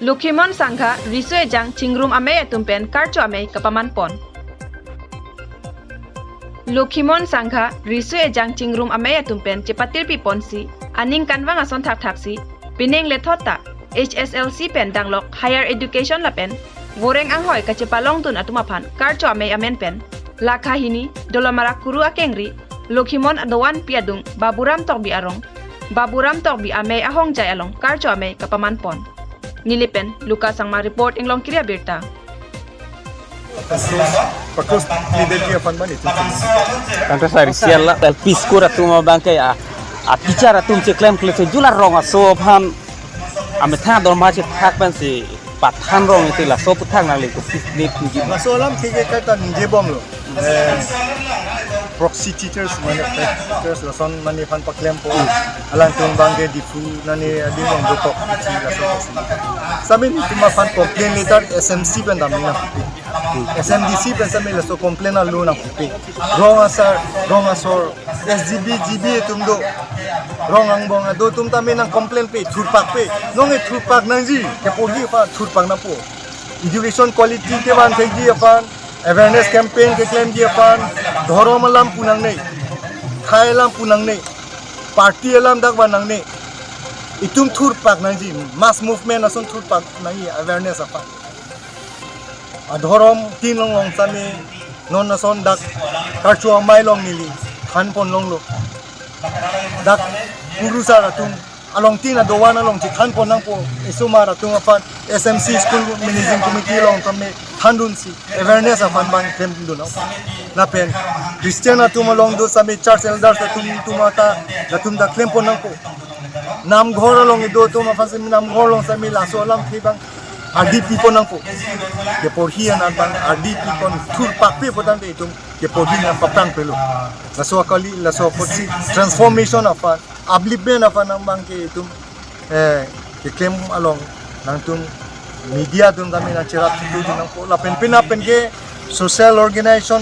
Lukhimon sangha risue jang chingrum ame atumpen karcho ame kapaman pon. Lukhimon sangha risue jang chingrum ame atumpen cepatir pi ponsi aning kanwang ason thak thaksi pineng lethota HSLC pen danglok higher education la pen goreng anghoy kachepalong tun atumapan karcho ame amen pen lakha hini dolomara kuru akengri Lukhimon adowan piadung baburam tokbi arong baburam tokbi ame ahong jay along karcho ame kapaman pon. Nilipen Lucas ang ma-report inglong Kriya Birta. Pakos leader dia pan ban itu. Kanto sari siala dal piskura tuma bangke a bicara tum ce klaim klef jula ronga so phan ame tha dor ma ce thak ban si pathan rong itu la so puthang nang le ko pisnip ji Masalam tiga kata ninje bom lo. Proxy teachers manufacturers lason mani fan paklem po alang tung bangge difu nani adi mong dotok ci lason samin tuma fan complain letter SMC pen damina SMDC pen samin laso complain lo na pupi wrong asor SGB GB tumdo wrong ang bong do tum tamin ang complain pe thurpak pe nong e thurpak nangji ke pogi pa thurpak na po education quality ke ban thegi apan awareness campaign ke claim dia pan dhorom alam punang nei khai alam punang nei party alam dak banang nei itum thur pak nang ji mass movement ason thur pak nang awareness apa adhorom tin long sami non ason dak karchu mai long nili khan pon long lo dak purusa ratung along tin adowana long chi khan pon nang po isuma ratung apan SMC school managing committee long kami handun si awareness apan bang kem dun na pen Christian atum along do sami church elders atum tumata atum da klem pon nang po nam ghor along do tum apan sami nam ghor long sami laso alam thibang RDP pon nang po ke porhi an bang RDP pon thur pakpe potan de tum ke porhi na papang pelo laso kali laso potsi transformation apan upliftment apan nang bang ke tum ke klem along nang tum media tum kami na cherat tu nang po la pen ke social organization